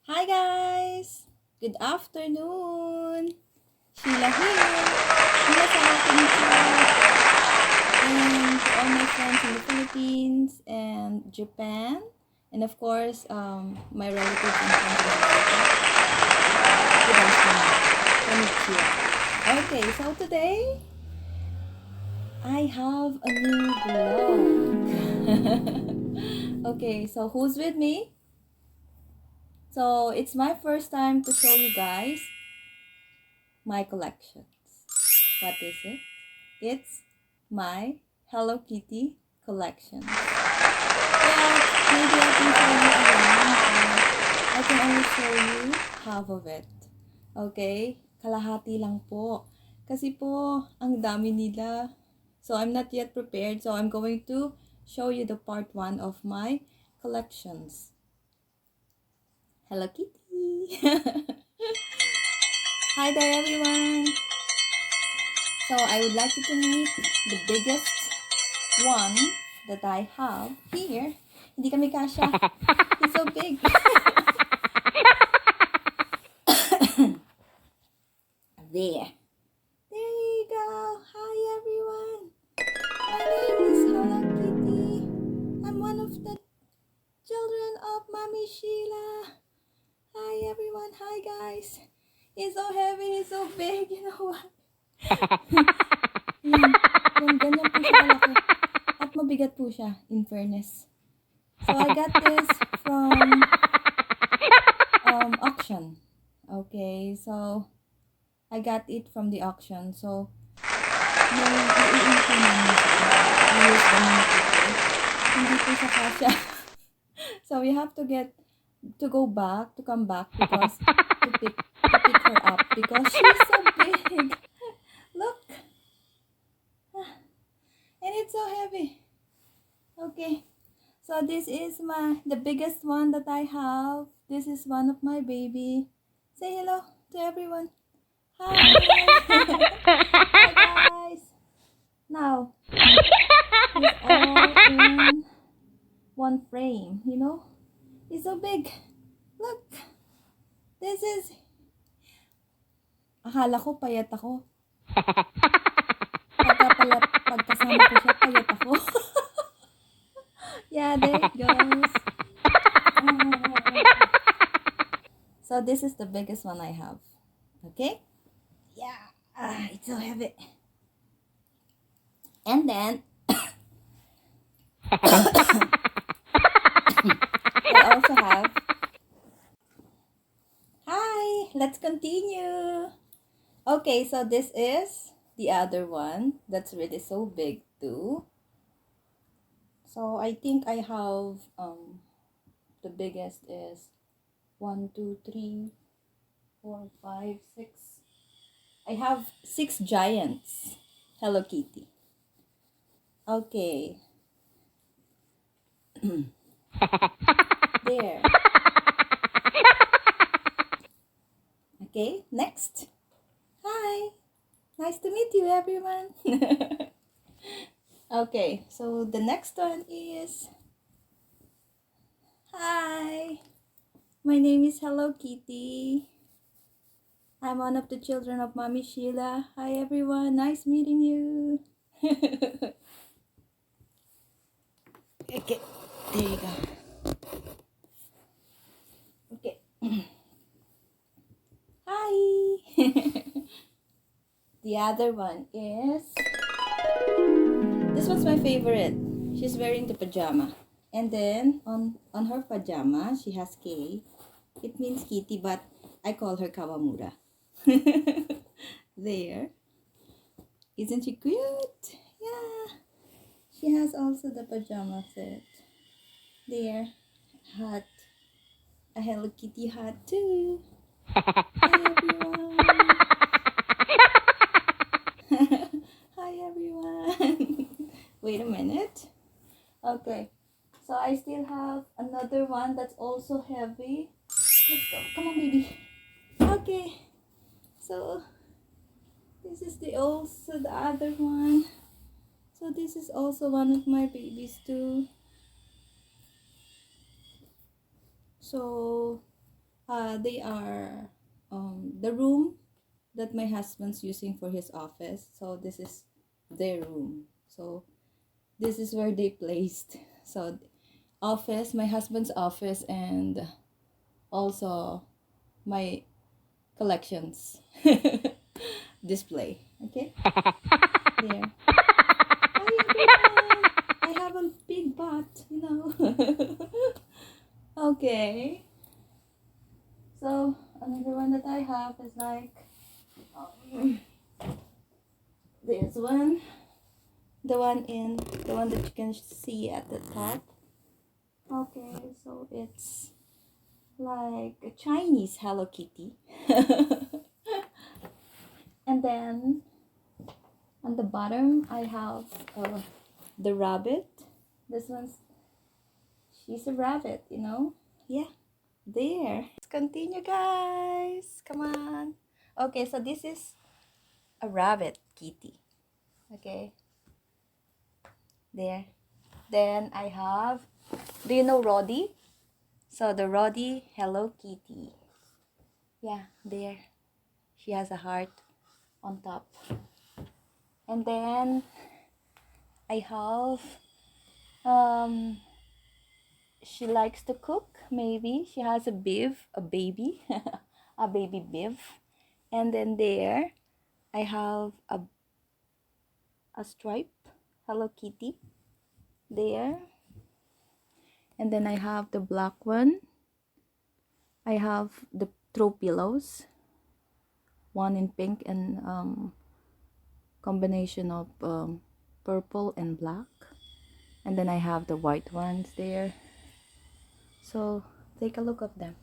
Hi guys! Good afternoon! Sheila here! Minasan konnichiwa! And to all my friends in the Philippines and Japan, and of course, my relatives and friends in America. Good afternoon. Konnichiwa. Okay, so today, I have a new vlog. Okay, so who's with me? So it's my first time to show you guys my collections. What is it? It's my Hello Kitty collection. But maybe I can show you around, but I can only show you half of it. Okay? Kalahati lang po. Kasi po, ang dami nila. So I'm not yet prepared. So I'm going to show you the part 1 of my collections. Hello Kitty! Hi there everyone! So I would like you to meet the biggest one that I have here. Hindi kami kasha. He's so big. There. There you go. Hi everyone. My name is Hello Kitty. I'm one of the children of Mommy Sheila. Hi everyone. Hi guys. He's so heavy. He's so big. You know what? Yan, ganyan po siya kalaki. At mabigat po siya, in fairness. So, I got this from auction. Okay, so, I got it from the auction. So, nung iuwi po namin siya, i-use namin ito, hindi po siya kasya. So, we have to come back because to pick her up because she's so big. Look. And it's so heavy. Okay. So this is the biggest one that I have. This is one of my baby. Say hello to everyone. Hi. Hi guys. Now, he's all in one frame, you know? He's so big. Look. This is... Akala ko payat ako. Pagkasama ko siya, payat ako. Yeah, there it goes. So this is the biggest one I have. Okay? Yeah. It's so heavy. And then I also have... Hi! Let's continue. Okay, so this is the other one that's really so big too. So I think I have the biggest is 1, 2, 3, 4, 5, 6. I have 6 giants Hello Kitty. Okay. There. Okay, next. Hi. Nice to meet you, everyone. Okay, so the next one is... Hi. My name is Hello Kitty. I'm one of the children of Mommy Sheila. Hi, everyone. Nice meeting you. Okay, there you go. Okay. Hi. The other one is... This one's my favorite. She's wearing the pajama. And then, on her pajama, she has K. It means kitty, but I call her Kawamura. There. Isn't she cute? Yeah. She has also the pajama set. There. Hat. A Hello Kitty hat too. Hi everyone. Hi everyone. Wait a minute. Okay. So I still have another one that's also heavy. Let's go. Come on, baby. Okay. So this is the other one. So this is also one of my babies too. So They are the room that my husband's using for his office. So this is their room. So this is where they placed. So office, my husband's office, and also my collections display. Okay, there. Hi everyone. I have a big butt, you know. Okay. So another one that I have is like this one, the one that you can see at the top. Okay, so it's like a Chinese Hello Kitty. And then on the bottom I have the rabbit. This one's, she's a rabbit, you know. Yeah, there. Let's continue, guys. Come on. Okay, so this is a rabbit kitty. Okay, there. Then I have, do you know Roddy? So the Roddy Hello Kitty. Yeah, there. She has a heart on top. And then I have, she likes to cook. Maybe she has a beef, a baby, a baby beef. And then there, I have a stripe Hello Kitty there. And then I have the black one. I have the throw pillows, one in pink and combination of purple and black. And then I have the white ones there. So take a look at them.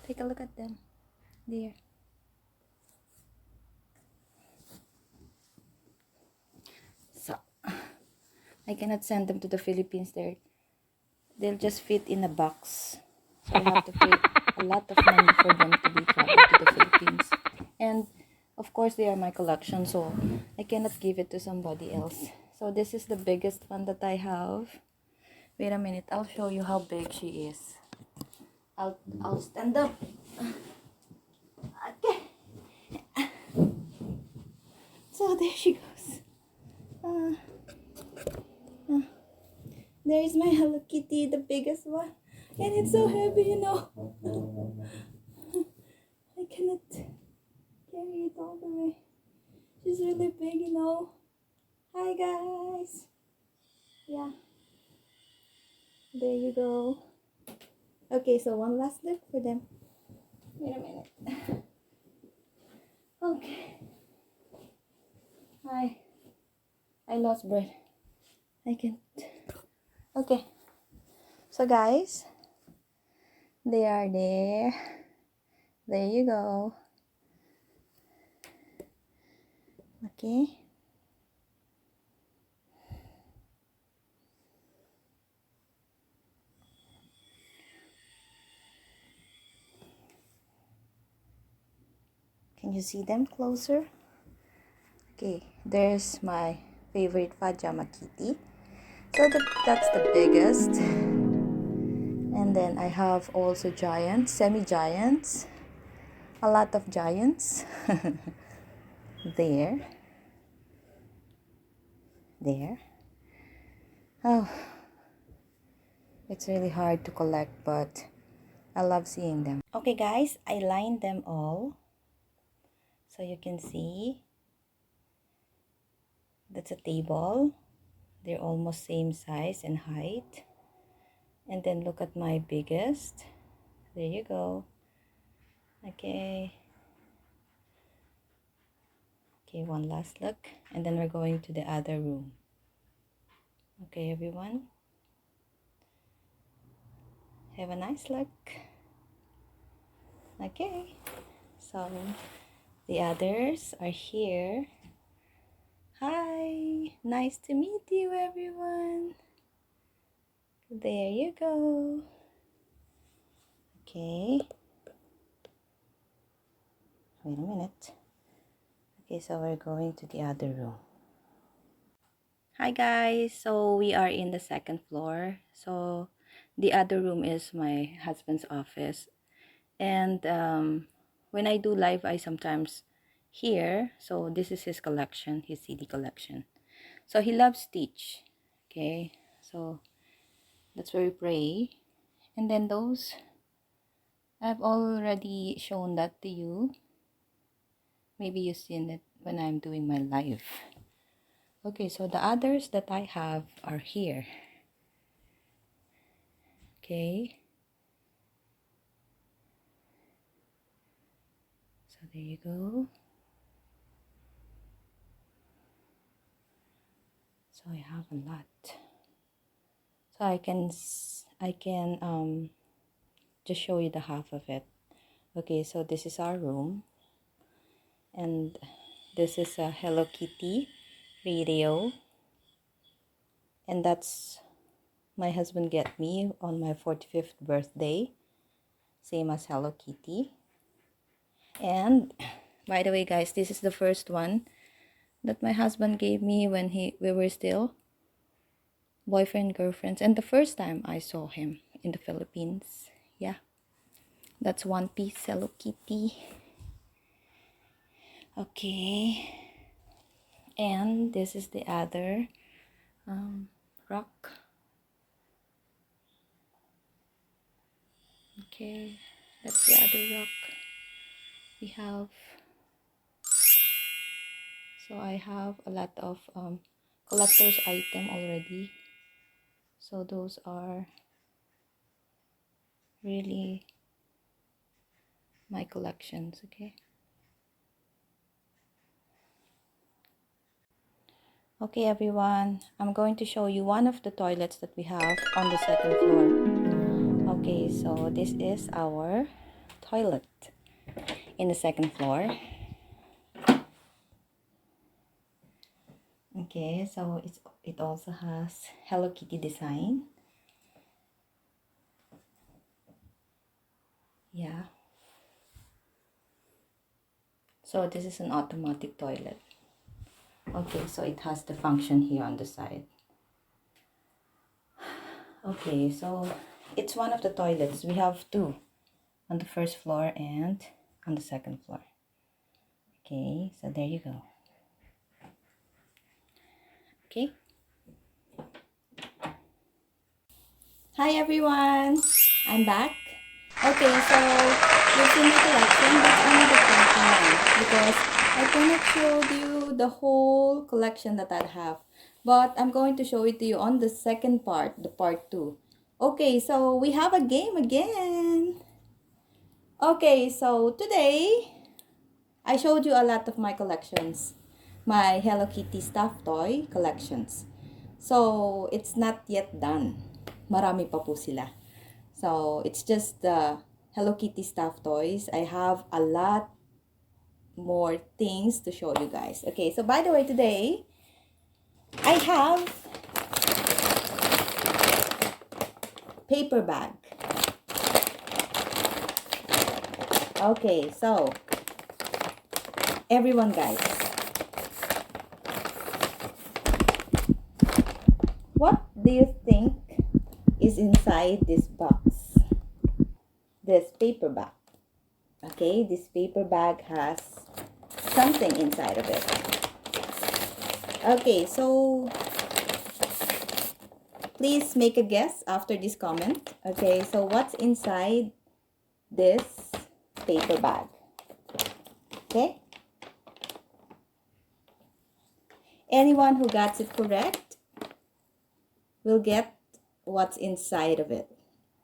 Take a look at them there. So I cannot send them to the Philippines. They'll just fit in a box. So I have to pay a lot of money for them to be traveled to the Philippines. And of course they are my collection, so I cannot give it to somebody else. So this is the biggest one that I have. Wait a minute, I'll show you how big she is. I'll stand up. Okay. So there she goes. There is my Hello Kitty, the biggest one. And it's so heavy, you know. I cannot carry it all the way. She's really big, you know. Hi guys. Yeah. There you go. Okay, so one last look for them. Wait a minute. Okay. I lost breath. I can't. Okay. So guys, they are there. There you go. Okay. Can you see them closer? Okay, there's my favorite pajama kitty. So that's the biggest. And then I have also giants, semi-giants. A lot of giants. There. There. Oh, it's really hard to collect, but I love seeing them. Okay guys, I lined them all. So you can see, that's a table. They're almost same size and height. And then look at my biggest. There you go. Okay. Okay, one last look. And then we're going to the other room. Okay, everyone. Have a nice look. Okay. So, the others are here. Hi. Nice to meet you, everyone. There you go. Okay. Wait a minute. Okay, so we're going to the other room. Hi guys, so we are in the second floor. So the other room is my husband's office, And when I do live, I sometimes hear. So this is his collection, his CD collection. So he loves Stitch. Okay, so that's where we pray. And then those, I've already shown that to you. Maybe you've seen it when I'm doing my live. Okay, so the others that I have are here. Okay. So there you go. So I have a lot. So I can just show you the half of it. Okay, so this is our room. And this is a Hello Kitty radio. And that's my husband get me on my 45th birthday. Same as Hello Kitty. And by the way, guys, this is the first one that my husband gave me when we were still boyfriend, girlfriends. And the first time I saw him in the Philippines. Yeah. That's one piece Hello Kitty. Okay. And this is the other rock. Okay, that's the other rock we have. So I have a lot of collector's item already. So those are really my collections. Okay. Okay, everyone, I'm going to show you one of the toilets that we have on the second floor. Okay, so this is our toilet in the second floor. Okay, so it also has Hello Kitty design. Yeah. So this is an automatic toilet. Okay, so it has the function here on the side. Okay, so it's one of the toilets. We have two on the first floor and on the second floor. Okay, so there you go. Okay. Hi everyone, I'm back. Okay, so you've seen my collection. That's only the part one because I cannot show you the whole collection that I have. But I'm going to show it to you on the second part, the part 2. Okay, so we have a game again. Okay, so today I showed you a lot of my collections, my Hello Kitty stuffed toy collections. So it's not yet done. Marami pa po sila. So it's just the Hello Kitty stuffed toys. I have a lot more things to show you guys. Okay, so by the way, today I have paper bag. Okay, so everyone guys, what do you think is inside this box? This paper bag. Okay, this paper bag has something inside of it. Okay, so please make a guess after this comment. Okay, so what's inside this paper bag? Okay, anyone who gets it correct will get what's inside of it.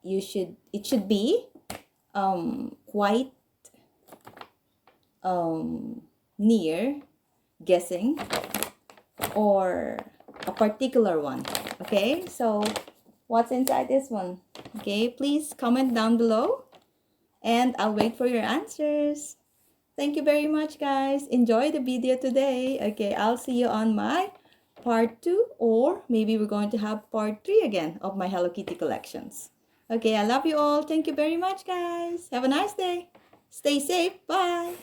It should be quite near guessing or a particular one. Okay, so what's inside this one? Okay, please comment down below and I'll wait for your answers. Thank you very much guys. Enjoy the video today. Okay, I'll see you on my part 2 or maybe we're going to have part 3 again of my Hello Kitty collections. Okay, I love you all. Thank you very much guys. Have a nice day. Stay safe. Bye.